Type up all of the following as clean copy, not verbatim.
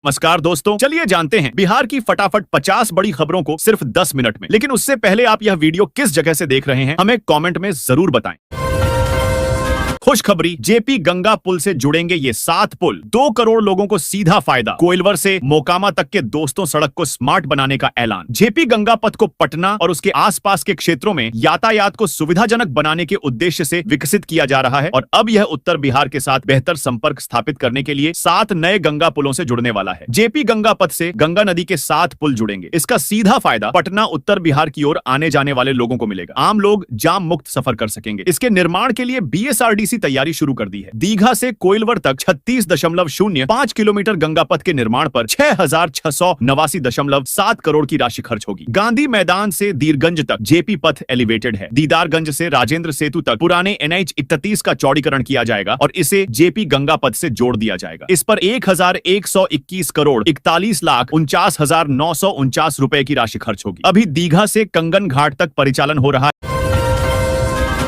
नमस्कार दोस्तों, चलिए जानते हैं बिहार की फटाफट 50 बड़ी खबरों को सिर्फ 10 मिनट में। लेकिन उससे पहले आप यह वीडियो किस जगह से देख रहे हैं हमें कमेंट में जरूर बताएं। खुशखबरी, जेपी गंगा पुल से जुड़ेंगे ये 7 पुल। 2 करोड़ लोगों को सीधा फायदा। कोइलवर से मोकामा तक के दोस्तों सड़क को स्मार्ट बनाने का ऐलान। जेपी गंगा पथ को पटना और उसके आसपास के क्षेत्रों में यातायात को सुविधाजनक बनाने के उद्देश्य से विकसित किया जा रहा है और अब यह उत्तर बिहार के साथ बेहतर संपर्क स्थापित करने के लिए 7 नए गंगा पुलों से जुड़ने वाला है। जेपी गंगा पथ से गंगा नदी के 7 पुल जुड़ेंगे। इसका सीधा फायदा पटना उत्तर बिहार की ओर आने जाने वाले लोगों को मिलेगा। आम लोग जाम मुक्त सफर कर सकेंगे। इसके निर्माण के लिए बीएसआरडीसी तैयारी शुरू कर दी है। दीघा से कोइलवर तक 36.05 किलोमीटर गंगा पथ के निर्माण पर 6,689.7 करोड़ की राशि खर्च होगी। गांधी मैदान से दीरगंज तक जेपी पथ एलिवेटेड है। दीदारगंज से राजेंद्र सेतु तक पुराने NH 31 का चौड़ीकरण किया जाएगा और इसे जेपी गंगा पथ से जोड़ दिया जाएगा। इस पर 1,121 करोड़ 41,49,949 रुपए की राशि खर्च होगी। अभी दीघा से कंगन घाट तक परिचालन हो रहा है।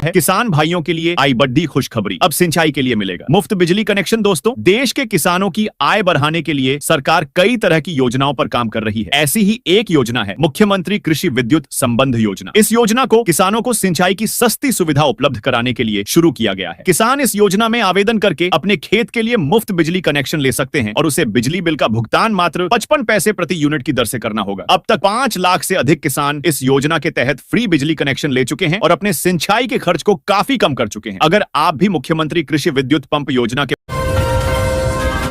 किसान भाइयों के लिए आई बड़ी खुशखबरी, अब सिंचाई के लिए मिलेगा मुफ्त बिजली कनेक्शन। दोस्तों, देश के किसानों की आय बढ़ाने के लिए सरकार कई तरह की योजनाओं पर काम कर रही है। ऐसी ही एक योजना है मुख्यमंत्री कृषि विद्युत संबंध योजना। इस योजना को किसानों को सिंचाई की सस्ती सुविधा उपलब्ध कराने के लिए शुरू किया गया है। किसान इस योजना में आवेदन करके अपने खेत के लिए मुफ्त बिजली कनेक्शन ले सकते हैं और उसे बिजली बिल का भुगतान मात्र 55 पैसे प्रति यूनिट की दर से करना होगा। अब तक 5 लाख से अधिक किसान इस योजना के तहत फ्री बिजली कनेक्शन ले चुके हैं और अपने सिंचाई के खर्च को काफी कम कर चुके हैं। अगर आप भी मुख्यमंत्री कृषि विद्युत पंप योजना के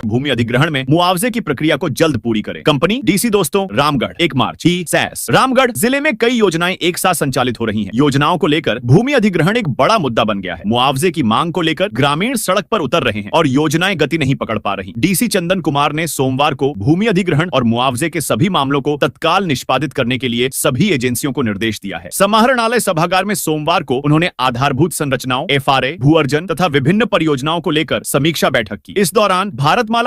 भूमि अधिग्रहण में मुआवजे की प्रक्रिया को जल्द पूरी करें। कंपनी डीसी दोस्तों, रामगढ़ 1 मार्च सैस। रामगढ़ जिले में कई योजनाएं एक साथ संचालित हो रही हैं। योजनाओं को लेकर भूमि अधिग्रहण एक बड़ा मुद्दा बन गया है। मुआवजे की मांग को लेकर ग्रामीण सड़क पर उतर रहे हैं और योजनाएं गति नहीं पकड़ पा रही। डीसी चंदन कुमार ने सोमवार को भूमि अधिग्रहण और मुआवजे के सभी मामलों को तत्काल निष्पादित करने के लिए सभी एजेंसियों को निर्देश दिया है। समाहरणालय सभागार में सोमवार को उन्होंने आधारभूत संरचनाओं, FRA, भू अर्जन तथा विभिन्न परियोजनाओं को लेकर समीक्षा बैठक की। इस दौरान भारतमाला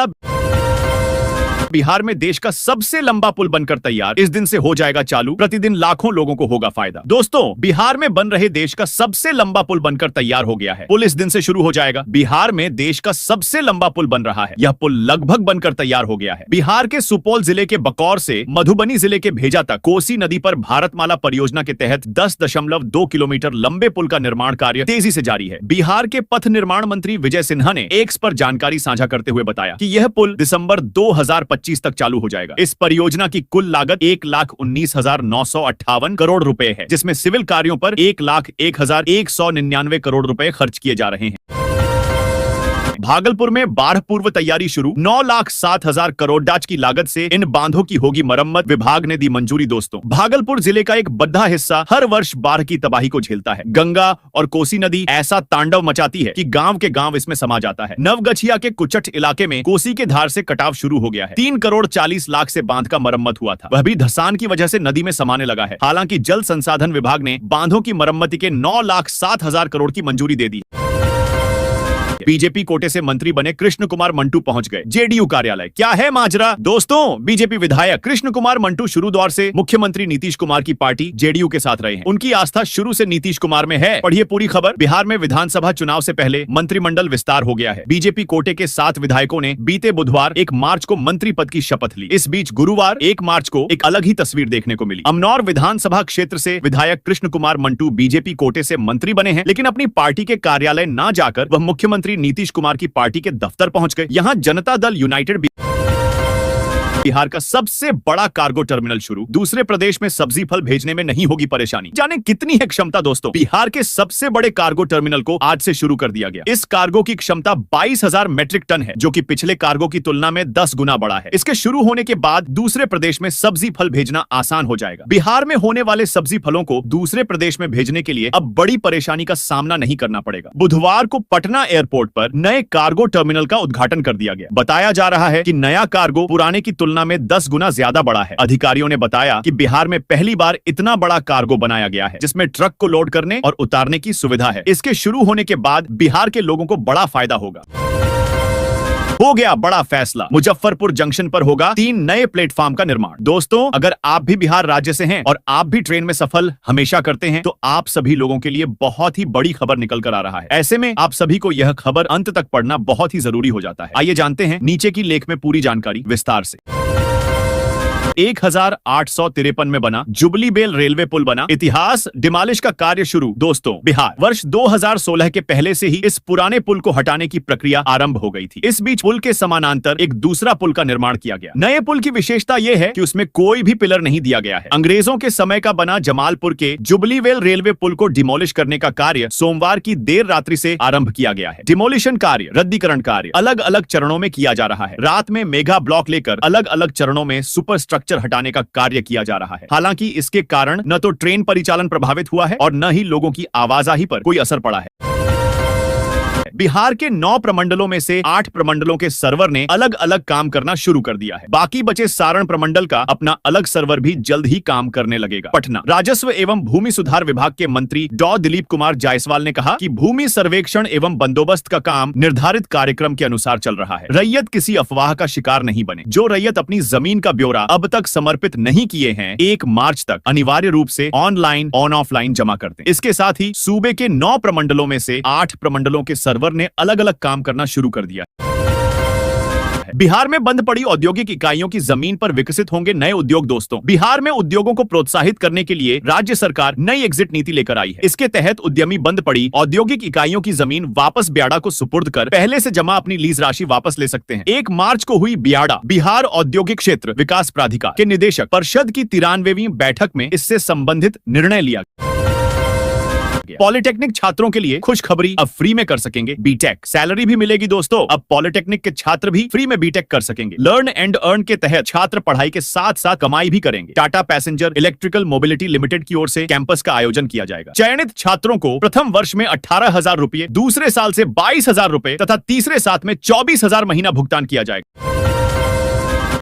बिहार में देश का सबसे लंबा पुल बनकर तैयार, इस दिन से हो जाएगा चालू। प्रतिदिन लाखों लोगों को होगा फायदा। दोस्तों, बिहार में बन रहे देश का सबसे लंबा पुल बनकर तैयार हो गया है। पुल इस दिन से शुरू हो जाएगा। बिहार में देश का सबसे लंबा पुल बन रहा है। यह पुल लगभग बनकर तैयार हो गया है। बिहार के सुपौल जिले के बकौर से मधुबनी जिले के भेजा तक कोसी नदी पर भारतमाला परियोजना के तहत 10.2 किलोमीटर लंबे पुल का निर्माण कार्य तेजी से जारी है। बिहार के पथ निर्माण मंत्री विजय सिन्हा ने एक्स पर जानकारी साझा करते हुए बताया कि यह पुल दिसंबर 2025 तक चालू हो जाएगा। इस परियोजना की कुल लागत 1,19,958 करोड़ रुपए है, जिसमें सिविल कार्यों पर 1,01,199 करोड़ रुपए खर्च किए जा रहे हैं। भागलपुर में बाढ़ पूर्व तैयारी शुरू। 9,07,000 करोड़ की लागत से इन बांधों की होगी मरम्मत। विभाग ने दी मंजूरी। दोस्तों, भागलपुर जिले का एक बड़ा हिस्सा हर वर्ष बाढ़ की तबाही को झेलता है। गंगा और कोसी नदी ऐसा तांडव मचाती है कि गांव के गांव इसमें समा जाता है। नवगछिया के कुचट इलाके में कोसी के धार से कटाव शुरू हो गया है। 3 करोड़ 40 लाख से बांध का मरम्मत हुआ था, वह भी धसान की वजह से नदी में समाने लगा है। हालांकि जल संसाधन विभाग ने बांधों की मरम्मति के 9,07,000 करोड़ की मंजूरी दे दी। बीजेपी कोटे से मंत्री बने कृष्ण कुमार मंटू पहुंच गए जेडीयू कार्यालय। क्या है माजरा? दोस्तों, बीजेपी विधायक कृष्ण कुमार मंटू शुरू दौर से मुख्यमंत्री नीतीश कुमार की पार्टी जेडीयू के साथ रहे हैं। उनकी आस्था शुरू से नीतीश कुमार में है। पढ़िए पूरी खबर। बिहार में विधानसभा चुनाव से पहले मंत्रिमंडल विस्तार हो गया है। बीजेपी कोटे के 7 विधायकों ने बीते बुधवार 1 मार्च को मंत्री पद की शपथ ली। इस बीच गुरुवार 1 मार्च को एक अलग ही तस्वीर देखने को मिली। अमनौर विधानसभा क्षेत्र से विधायक कृष्ण कुमार मंटू बीजेपी कोटे से मंत्री बने हैं, लेकिन अपनी पार्टी के कार्यालय न जाकर वह मुख्यमंत्री नीतीश कुमार की पार्टी के दफ्तर पहुंच गए। यहां जनता दल यूनाइटेड बिहार का सबसे बड़ा कार्गो टर्मिनल शुरू। दूसरे प्रदेश में सब्जी फल भेजने में नहीं होगी परेशानी। जाने कितनी है क्षमता? दोस्तों, बिहार के सबसे बड़े कार्गो टर्मिनल को आज से शुरू कर दिया गया। इस कार्गो की क्षमता 22,000 मेट्रिक टन है, जो कि पिछले कार्गो की तुलना में 10 गुना बड़ा है। इसके शुरू होने के बाद दूसरे प्रदेश में सब्जी फल भेजना आसान हो जाएगा। बिहार में होने वाले सब्जी फलों को दूसरे प्रदेश में भेजने के लिए अब बड़ी परेशानी का सामना नहीं करना पड़ेगा। बुधवार को पटना एयरपोर्ट पर नए कार्गो टर्मिनल का उद्घाटन कर दिया गया। बताया जा रहा है कि नया कार्गो पुराने की तुलना में 10 गुना ज्यादा बड़ा है। अधिकारियों ने बताया कि बिहार में पहली बार इतना बड़ा कार्गो बनाया गया है, जिसमें ट्रक को लोड करने और उतारने की सुविधा है। इसके शुरू होने के बाद बिहार के लोगों को बड़ा फायदा होगा। हो गया बड़ा फैसला, मुजफ्फरपुर जंक्शन पर होगा 3 नए प्लेटफॉर्म का निर्माण। दोस्तों, अगर आप भी बिहार राज्य से हैं और आप भी ट्रेन में सफर हमेशा करते हैं तो आप सभी लोगों के लिए बहुत ही बड़ी खबर निकल कर आ रहा है। ऐसे में आप सभी को यह खबर अंत तक पढ़ना बहुत ही जरूरी हो जाता है। आइए जानते हैं नीचे की लेख में पूरी जानकारी विस्तार से। 1853 में बना जुबली बेल रेलवे पुल बना, इतिहास डिमालिश का कार्य शुरू। दोस्तों, बिहार वर्ष 2016 के पहले से ही इस पुराने पुल को हटाने की प्रक्रिया आरंभ हो गई थी। इस बीच पुल के समानांतर एक दूसरा पुल का निर्माण किया गया। नए पुल की विशेषता यह है कि उसमें कोई भी पिलर नहीं दिया गया है। अंग्रेजों के समय का बना जमालपुर के जुबली बेल रेलवे पुल को डिमोलिश करने का कार्य सोमवार की देर रात्रि से आरंभ किया गया है। डिमोलिशन कार्य, रद्दीकरण कार्य अलग अलग चरणों में किया जा रहा है। रात में मेगा ब्लॉक लेकर अलग अलग चरणों में सुपर स्ट्रक्चर हटाने का कार्य किया जा रहा है। हालांकि इसके कारण न तो ट्रेन परिचालन प्रभावित हुआ है और न ही लोगों की आवाजाही पर कोई असर पड़ा है। बिहार के 9 प्रमंडलों में से 8 प्रमंडलों के सर्वर ने अलग अलग काम करना शुरू कर दिया है। बाकी बचे सारण प्रमंडल का अपना अलग सर्वर भी जल्द ही काम करने लगेगा। पटना राजस्व एवं भूमि सुधार विभाग के मंत्री डॉ दिलीप कुमार जायसवाल ने कहा कि भूमि सर्वेक्षण एवं बंदोबस्त का काम निर्धारित कार्यक्रम के अनुसार चल रहा है। रैयत किसी अफवाह का शिकार नहीं बने। जो रैयत अपनी जमीन का ब्यौरा अब तक समर्पित नहीं किए हैं, 1 मार्च तक अनिवार्य रूप से ऑनलाइन ऑफलाइन जमा कर दें। इसके साथ ही सूबे के 9 प्रमंडलों में से 8 प्रमंडलों के सर्वर ने अलग अलग काम करना शुरू कर दिया। बिहार में बंद पड़ी औद्योगिक इकाइयों की जमीन पर विकसित होंगे नए उद्योग। दोस्तों, बिहार में उद्योगों को प्रोत्साहित करने के लिए राज्य सरकार नई एग्जिट नीति लेकर आई है। इसके तहत उद्यमी बंद पड़ी औद्योगिक इकाइयों की जमीन वापस बियाडा को सुपुर्द कर पहले से जमा अपनी लीज राशि वापस ले सकते हैं। 1 मार्च को हुई बियाडा बिहार औद्योगिक क्षेत्र विकास प्राधिकार के निदेशक परिषद की 93वीं बैठक में इससे संबंधित निर्णय लिया। पॉलिटेक्निक छात्रों के लिए खुशखबरी, अब फ्री में कर सकेंगे बीटेक। सैलरी भी मिलेगी दोस्तों। अब पॉलिटेक्निक के छात्र भी फ्री में बीटेक कर सकेंगे। लर्न एंड अर्न के तहत छात्र पढ़ाई के साथ साथ कमाई भी करेंगे। Tata passenger electrical mobility limited की ओर से कैंपस का आयोजन किया जाएगा। चयनित छात्रों को प्रथम वर्ष में 18,000 रुपए, दूसरे साल से 22,000 रुपए तथा तीसरे साल में 24,000 महीना भुगतान किया जाएगा।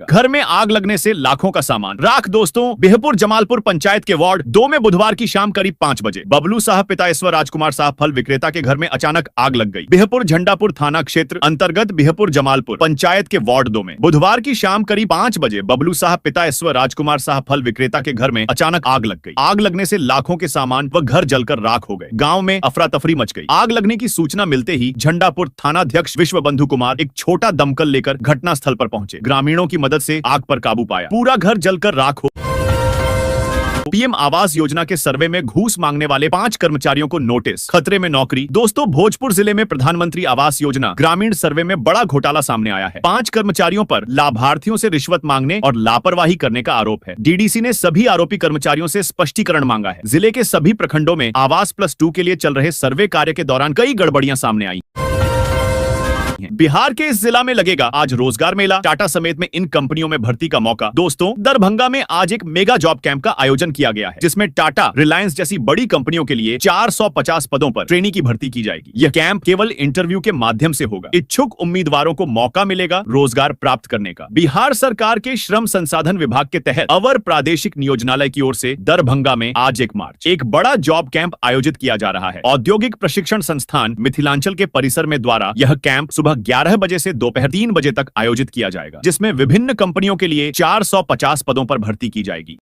घर में आग लगने से लाखों का सामान राख। दोस्तों, बिहपुर जमालपुर पंचायत के वार्ड 2 में बुधवार की शाम करीब 5 बजे बबलू साहब पिता ईश्वर राजकुमार साहब फल विक्रेता के घर में अचानक आग लग गई। बिहपुर झंडापुर थाना क्षेत्र अंतर्गत बिहपुर जमालपुर पंचायत के वार्ड 2 में बुधवार की शाम करीब 5 बजे बबलू साहब पिता ईश्वर राजकुमार साहब फल विक्रेता के घर में अचानक आग लग गई। आग लगने से लाखों के सामान व घर जलकर राख हो गए। गाँव में अफरा तफरी मच गई। आग लगने की सूचना मिलते ही झंडापुर थानाध्यक्ष विश्व बंधु कुमार एक छोटा दमकल लेकर घटना स्थल पर पहुंचे। ग्रामीणों की मदद से आग पर काबू पाया। पूरा घर जलकर राख हो। पीएम आवास योजना के सर्वे में घूस मांगने वाले 5 कर्मचारियों को नोटिस, खतरे में नौकरी। दोस्तों, भोजपुर जिले में प्रधानमंत्री आवास योजना ग्रामीण सर्वे में बड़ा घोटाला सामने आया है। 5 कर्मचारियों पर लाभार्थियों से रिश्वत मांगने और लापरवाही करने का आरोप है। डीडीसी ने सभी आरोपी कर्मचारियों से स्पष्टीकरण मांगा है। जिले के सभी प्रखंडों में आवास +2 के लिए चल रहे सर्वे कार्य के दौरान कई गड़बड़ियां सामने आई। बिहार के इस जिला में लगेगा आज रोजगार मेला। टाटा समेत में इन कंपनियों में भर्ती का मौका। दोस्तों, दरभंगा में आज एक मेगा जॉब कैंप का आयोजन किया गया है, जिसमें टाटा, रिलायंस जैसी बड़ी कंपनियों के लिए 450 पदों पर ट्रेनी की भर्ती की जाएगी। यह कैंप केवल इंटरव्यू के माध्यम से होगा। इच्छुक उम्मीदवारों को मौका मिलेगा रोजगार प्राप्त करने का। बिहार सरकार के श्रम संसाधन विभाग के तहत अवर प्रादेशिक नियोजनालय की ओर से दरभंगा में आज 1 मार्च एक बड़ा जॉब कैंप आयोजित किया जा रहा है। औद्योगिक प्रशिक्षण संस्थान मिथिलांचल के परिसर में द्वारा यह कैंप सुबह 11 बजे से दोपहर 3 बजे तक आयोजित किया जाएगा, जिसमें विभिन्न कंपनियों के लिए 450 पदों पर भर्ती की जाएगी।